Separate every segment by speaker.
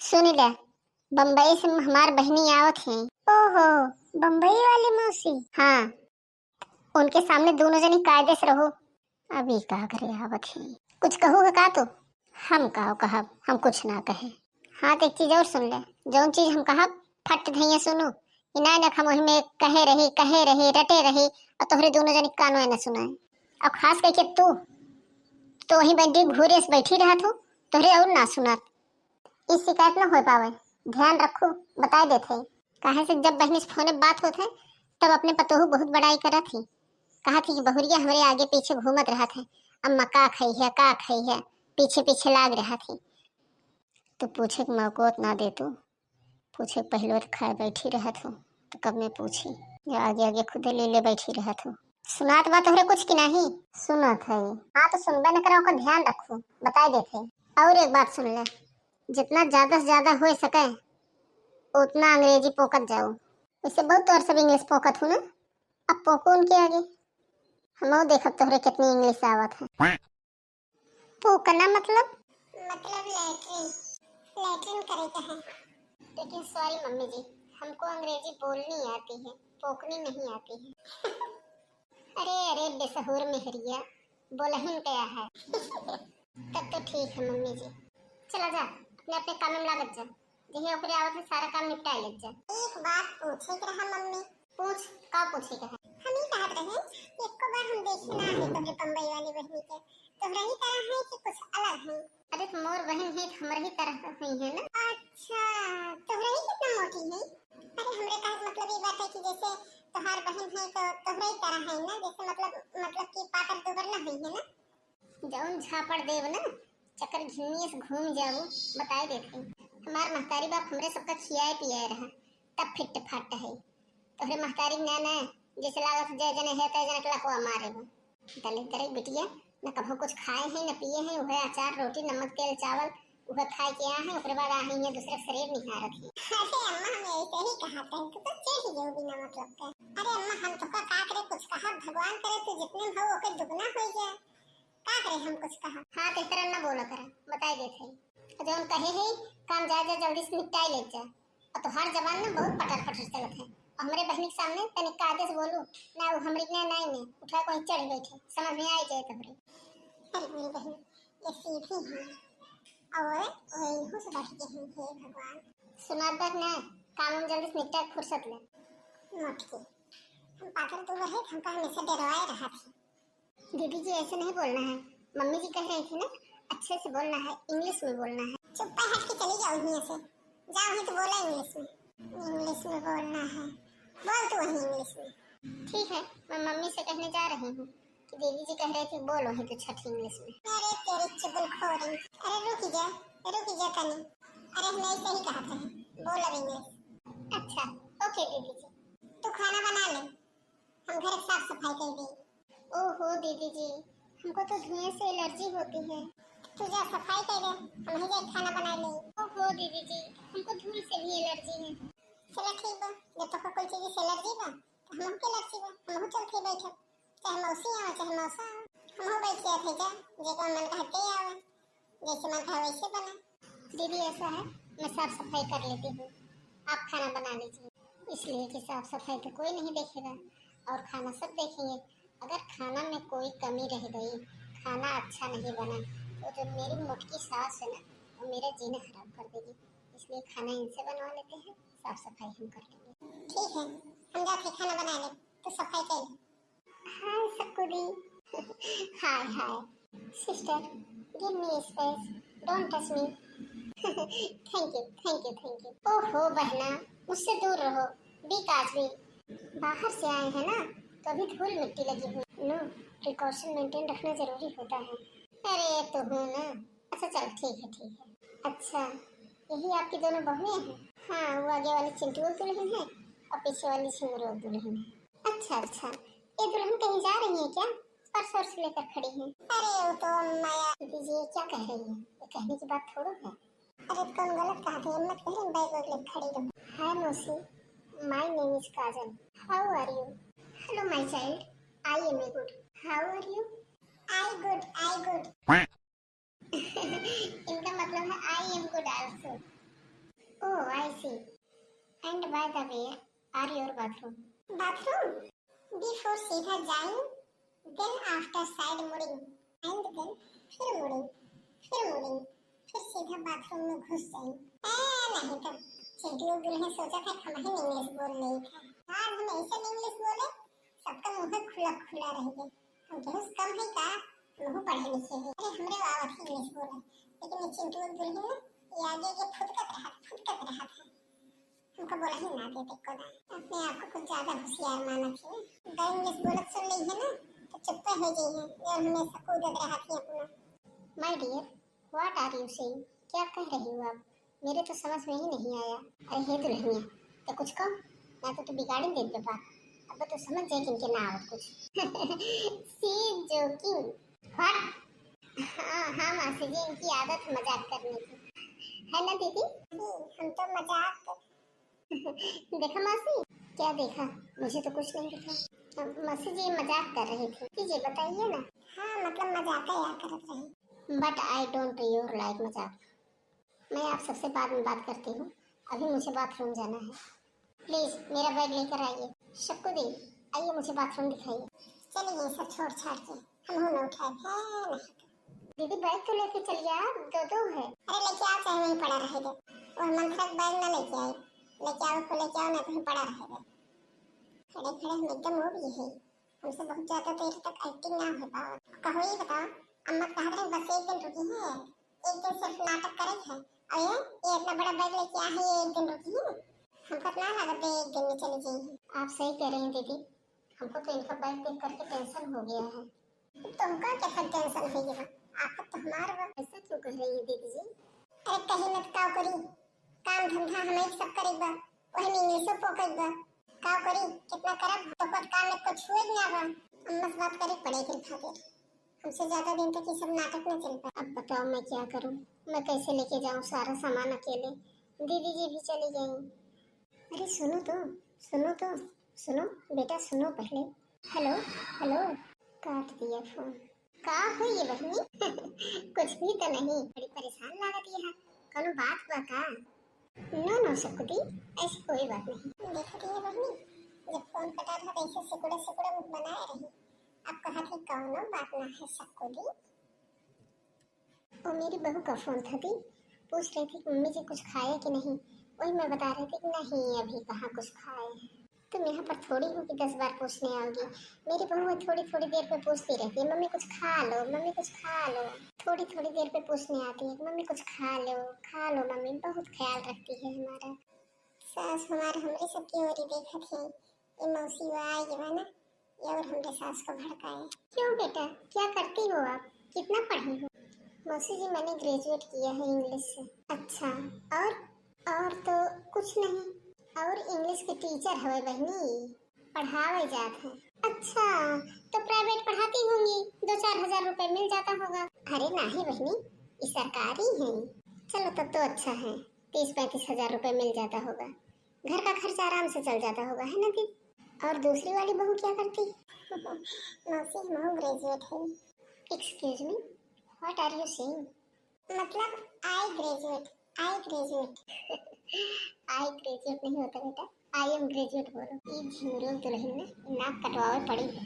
Speaker 1: सुन ले, बम्बई से हमार बहनी आवत है। ओहो, बम्बई वाली मौसी। हाँ, उनके सामने दोनों जनी कायदे से रहो। अभी का करे आवत है, कुछ कहोगे का तो? हम कहो कहब, हम कुछ ना कहे। हाँ तो एक चीज और सुन ले, जौन चीज हम कहब फट धैया सुनो। इना न हम में कहे रहे रटे रहे और तोहरे दोनों जनी कानों न सुनाए। और खास करके तू तो वहीं बंदी घूरे से बैठी रहा तू, तोहरे और ना सुना। इस शिकायत न हो पावे, ध्यान रखो, बता देते। काहे से जब बहनी से फोन में बात होते तब अपने पतोहू बहुत बड़ाई करा थी। कहा थी कि बहुरिया हमारे आगे पीछे घूमत रहा थे, अम्मा का खाई है, पीछे पीछे लाग रहा थी। तो पूछे कि मौको ना दे तू, पूछे पहले तो खाए बैठी रहा था तो कब मैं पूछी, या आगे आगे खुद ले ले बैठी रहा था। सुनात बात हो कुछ की नहीं सुनत है। हाँ तो सुनबे न करो का ध्यान रखो, बता देते। और एक बात सुन ले, जितना ज्यादा से ज्यादा हो सके उतना अंग्रेजी पोकत जाओ। वैसे बहुत तौर सब इंग्लिश पोकत हूँ ना, अब पोको उनके आगे। हम देखब तोहरे कितनी इंग्लिश आवत है। पोकना मतलब लैट्रिन, लैट्रिन करे का है। लेकिन सॉरी मम्मी जी, हमको अंग्रेजी बोलनी आती है, पोकनी नहीं आती है। अरे अरे बेसहुर मेहरिया, बोलहिन क्या है। तब तो ठीक है मम्मी जी, चला जा अपने अपने काम में लागत जा, जिन्हें ऊपर आवत है सारा काम निपटा ले जा। एक बात पूछे के रहा मम्मी। पूछ, का पूछे के है? हम ही कहत रहे एक को बार हम देखे ना है तोहरे बम्बई वाली बहनी के, तोहरा ही तरह है कि कुछ अलग है? अरे तो मोर बहन है तो हमारे ही तरह हुई है ना। अच्छा, तोहरा ही कितना मोटी है? अरे हमरे कहत मतलब ये बात है कि जैसे तोहार बहन है तो तोहरा ही तरह है ना, जैसे मतलब कि पातर दुबर ना हुई है ना। जौन झापड़ देव ना चक्कर घिन्नी से घूम जाऊ, बताए देते। हमार महतारी बाप हमरे सबका खियाए पियाए रहा, तब फिट फाट है। तोहरे महतारी ने ना जैसे लागत जय जने है तय जने के लखवा मारे हो। दलित तरह बिटिया न कभो कुछ खाए हैं न पिए हैं, वह अचार रोटी नमक तेल चावल वह खाए के आए हैं, उसके बाद आए हैं दूसरे शरीर निहारत है। अरे अम्मा हमें ऐसे ही कहा था तो चढ़ ही जो बिना मतलब के। अरे अम्मा हम तो का करे कुछ कहा, भगवान करे तो जितने भाव ओके दुगना हो जाए। का करे हम कुछ कहा? हाँ ते तरह न बोला करा, बताई देते हैं। जौन कहे है काम जा जा जल्दी से निपटाई ले जा। और तो हर जबान में बहुत पटर पटर चलत है। हमरे बहनी के सामने तनिक कायदे से बोलू ना, वो हमरी ने नहीं ने उठा कोई चढ़ बैठे, समझ में आई जाए तोहरे। अरे मेरी बहन ये सीधी है और वही हो सब बैठ के हैं। हे भगवान, सुनात बात ना, काम हम जल्दी से निपटा फुर्सत ले मत की। हम पागल तो रहे, हमका हमेशा डरवाए रहा थी। दीदी जी ऐसे नहीं बोलना है, मम्मी जी कह रही थी ना अच्छे से बोलना है, इंग्लिश में बोलना है। चुप हट के चली जाओ यहीं से, जाओ ही तो बोला इंग्लिश में। इंग्लिश में बोलना है, बोल तू वही इंग्लिश में। ठीक है, मैं मम्मी से कहने जा रही हूँ कि दीदी जी कह रही थी बोलो ही तो छठी इंग्लिश में। अरे तेरी चुगलखोरी, अरे रुक जा तनी। अरे हमने ऐसे ही कहा था, बोल अब इंग्लिश। अच्छा ओके दीदी जी। तू खाना बना ले, हम घर की साफ सफाई कर दें। ओहो दीदी जी, हमको तो धुएं से एलर्जी होती है। तू जा सफाई कर दे, हम ही जा खाना बना ले। ओहो दीदी जी, हमको धूल से भी एलर्जी है। चलो ठीक बा, जब तक कोई चीज से एलर्जी बा तो हम के एलर्जी बा, हम चल के बैठे, चाहे मौसी आवे चाहे मौसा आवे, हम हो बैठ के थे जा, जेको मन कहते आवे, जैसे मन कहे वैसे बना। दीदी ऐसा है, मैं साफ सफाई कर लेती हूँ, आप खाना बना लीजिए। इसलिए कि साफ सफाई तो कोई नहीं देखेगा और खाना सब देखेंगे। अगर खाना में कोई कमी रह गई, खाना अच्छा नहीं बना, तो जो मेरी मोटकी सास है ना वो मेरा जीना खराब कर देगी। इसलिए खाना इनसे बनवा लेते हैं, साफ सफाई हम कर लेंगे। ठीक है, हम जाके खाना बना ले, तो सफाई कर ले। हाय सकुरी। Hi hi sister, give me space, don't touch me. Thank you. ओहो बहना, मुझसे दूर रहो, बी काजवी। बाहर से आए हैं ना तो अभी धूल मिट्टी लगी हुई। नो, प्रिकॉशन मेंटेन रखना जरूरी होता है। अरे तो हूँ ना। अच्छा चल ठीक है। अच्छा यही आपकी दोनों बहुएं हैं? हाँ, वो आगे वाली चिंटू दुल्हन है और पीछे वाली सिंगरो दुल्हन है। अच्छा, ये दुल्हन कहीं जा रही है क्या? परसों से लेकर खड़ी है। अरे वो तो माया दीजिए क्या कह रही है, ये कहने की बात थोड़ा है। अरे कौन गलत कहा था, मत कह रही, बैग लेकर खड़ी रहो। हाय मौसी, my name is Kajal. How are you? Hello my child, I am good. How are you? I good. इनका मतलब है I am good also. see. And by the way, are your bathroom? Bathroom? Before सीधा जाएं, then after side मुड़ें, and then फिर मुड़ें, फिर सीधा बाथरूम में घुस जाएं। नहीं तो चिंटू और दुल्हन सोचा था हम ही इंग्लिश बोल रही था। आज हम ऐसे इंग्लिश बोले, सबका मुंह खुला खुला रहेगा। हम बहुत कम है का, मुंह पढ़े लिखे हैं। अरे हमरे आवत ही इंग्लिश बोला, लेकिन ये चिंटू और दुल्हन ना ये आगे के फुदकत रहा था। हमको बोला ही ना देते को ना, अपने आप को कुछ ज्यादा होशियार माना थी ना। इंग्लिश बोलत सुन ली है ना, तो चुप हो गई है और हमेशा कूदत रहा थी अपना। My dear, what are you saying? क्या कह रही हो आप? मेरे तो समझ में ही नहीं आया। अरे हे दुल्हनिया, तो कुछ कहो ना, तो बिगाड़ी दे दे बात। अब तो समझ जाए कि इनके ना आवत कुछ। सी जोकिंग। व्हाट? हाँ मासी जी, इनकी आदत है मजाक करने की, है ना दीदी? हम तो मजाक। देखा मासी? क्या देखा? मुझे तो कुछ नहीं दिखा। मासी जी मजाक कर रही थी। जी बताइए ना। हाँ मतलब मजाक या करत रही। But I don't your like मजाक। मैं आप सबसे बाद में बात करती हूँ, अभी मुझे बाथरूम जाना है। प्लीज मेरा बैग लेकर आइए। शक्कू दी, आइए मुझे बाथरूम दिखाइए। चलिए सब छोड़ छाड़ के, हम न उठाए। दीदी बैग तो लेके चलिए, आप दो है। अरे लेके आओ, चाहे वहीं पड़ा रहेगा। और मंथरक बैग ना लेके आए, लेके आओ तो लेके आओ, ना तो पड़ा रहेगा। खड़े खड़े हम एकदम वो भी है, हमसे बहुत ज्यादा देर तक एक्टिंग ना हो पाओ। कहो ये बताओ, अम्मा कहा रहे बस एक दिन रुकी है, एक दिन सिर्फ नाटक करे है, और ये इतना बड़ा बैग लेके आ है, ये एक दिन रुकी है। हमको ना लगा दे एक दिन में चली गई। आप सही कह रही हैं दीदी, हमको तो इनका बैग देख करके टेंशन हो गया है। तुमका क्या टेंशन है ये? आपको तो हमारा ऐसा क्यों कह रही है दीदी जी? अरे कहीं मत काव करी, काम धंधा हमें सब करेगा, वही इंग्लिशो पोकेगा। काव करी कितना करब तो कुछ काम में कुछ छुए ना बा। अम्मा से बात करे पड़े फिर खातिर, हमसे ज्यादा दिन तक ये सब नाटक न चल पाए। अब बताओ मैं क्या करूं, मैं कैसे लेके जाऊं सारा सामान अकेले? दीदी जी भी चली गई। अरे सुनो बेटा, सुनो पहले। हेलो हेलो, काट दिया फोन। का है ये बहनी? कुछ भी तो नहीं, बड़ी परेशान लागत यहाँ। कोनो बात बा का? नो शक्ति, ऐसी कोई बात नहीं। देखो तो ये बहनी, जब फोन कटा था तो ऐसे सिकुड़े मुंह बनाए रही। अब कहा थी कौनो बात ना है शक्ति। और मेरी बहू का फोन था दी, पूछ रही थी मम्मी जी कुछ खाए कि नहीं। वही मैं बता रही थी कि नहीं अभी कहाँ कुछ खाए हैं। तुम यहाँ पर थोड़ी हो कि 10 बार पूछने आओगी। मेरी बहू थोड़ी देर पे पूछती रहती है, मम्मी कुछ खा लो, मम्मी कुछ खा लो। थोड़ी देर पे पूछने आती है, मम्मी कुछ खा लो मम्मी। बहुत ख्याल रखती है हमारा। सास हमारे हमरे सबकी ओरी देखा थी, ये मौसी आई है ना, ये और हमरे सास को भड़काए। क्यों बेटा, क्या करती हो आप? कितना पढ़ी हो? मौसी जी मैंने ग्रेजुएट किया है इंग्लिश से। अच्छा, और तो कुछ नहीं, और इंग्लिश के टीचर है बहनी, पढ़ावे जात है। अच्छा, तो प्राइवेट पढ़ाती होंगी, 2-4 हजार रुपए मिल जाता होगा। अरे नहीं बहनी, ये सरकारी है। चलो तब तो अच्छा है, 30-35 हजार रुपए मिल जाता होगा, घर का खर्चा आराम से चल जाता होगा, है ना दीदी? और दूसरी वाली बहू क्या करती? मौसी बहू ग्रेजुएट है। Excuse me, what are you saying? मतलब आई ग्रेजुएट आई ग्रेजुएट नहीं होता बेटा, आई एम ग्रेजुएट बोलो। ये झिंगुर दुल्हन ने नाक कटवावे पड़ी है।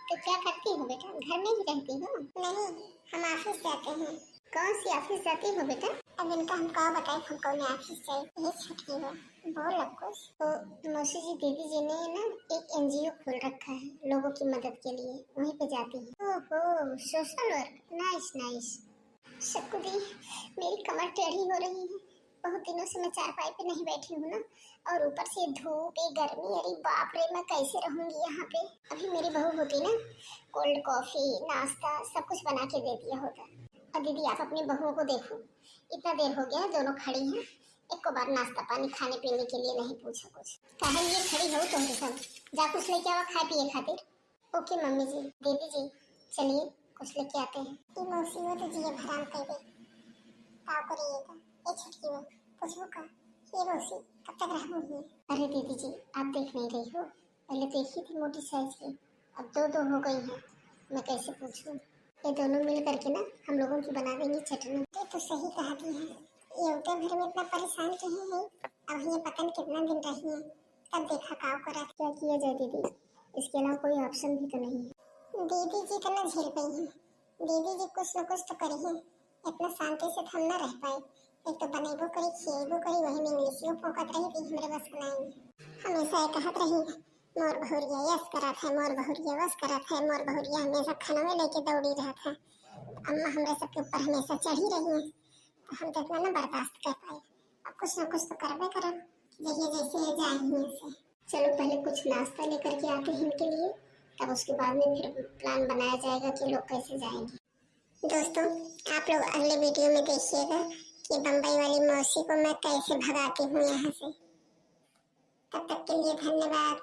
Speaker 1: तो क्या करती हो बेटा, घर में ही रहती हो? नहीं, हम ऑफिस जाते हैं। कौन सी ऑफिस जाती हो बेटा? अब इनका हम कहाँ बताएं, हम कौन ऑफिस जाए? ये छुट्टी हो बोल अब कुछ। तो मौसी जी दीदी जी ने ना एक एनजीओ खोल रखा है लोगों की मदद के लिए, वहीं पे जाती है। ओहो, सोशल वर्क, नाइस। शक्कू दी, मेरी कमर टेढ़ी हो रही है, बहुत दिनों से मैं चारपाई पे नहीं बैठी हूँ ना, और ऊपर से धूप, ये गर्मी, अरे बाप रे मैं कैसे रहूंगी यहाँ पे। अभी मेरी बहू होती ना, कोल्ड कॉफी नाश्ता सब कुछ बना के दे दिया होता। और दीदी आप अपनी बहुओं को देखो, इतना देर हो गया है दोनों खड़ी हैं, एक को बार नाश्ता पानी खाने पीने के लिए नहीं पूछा कुछ। कहा ये खड़ी हो तुम सब, जा कुछ लेके आओ खाए पिए खातिर। ओके मम्मी जी, दीदी जी चलिए कुछ लेके आते हैं। ये मौसी वो तो जी भराम कर गई, का करिएगा ये छुट्टी में पूछो का ये मौसी कब तक रहूंगी? अरे दीदी जी आप देख नहीं रही हो, पहले देखी थी मोटी साइज की, अब दो हो गई हैं, मैं कैसे पूछूं? ये दोनों मिल करके ना हम लोगों की बना देंगी चटनी। ये तो सही कहा दी है, ये उनके घर में इतना परेशान क्यों है? अब ये पता नहीं कितना दिन रही है, तब देखा काव करा। क्या किया जाए दीदी, इसके अलावा कोई ऑप्शन भी तो नहीं है। दीदी जी इतना झेल गई हैं, दीदी जी कुछ न कुछ तो करी है, इतना शांति से हम न रह पाए। एक तो बनेबो करी, खिएबो करी, वही में इंग्लिशियों फोकत रही थी, हमरे बस का नहीं। हमेशा ये कहत रही है मोर बहुरिया यस करत है, मोर बहुरिया वस करत है, मोर बहुरिया हमेशा खाना में लेके दौड़ी रहत है। अम्मा हमरे सबके ऊपर हमेशा चढ़ी रही है, तो हम तो इतना न बर्दाश्त कर पाए। अब कुछ न कुछ तो करबे करब, जैसे जैसे ये जाएंगे से। चलो पहले कुछ नाश्ता लेकर के आते हैं इनके लिए, तब उसके बाद में फिर प्लान बनाया जाएगा कि लोग कैसे जाएंगे। दोस्तों आप लोग अगले वीडियो में देखिएगा कि बम्बई वाली मौसी को मैं कैसे भगाती हूँ यहाँ से। तब तक के लिए धन्यवाद।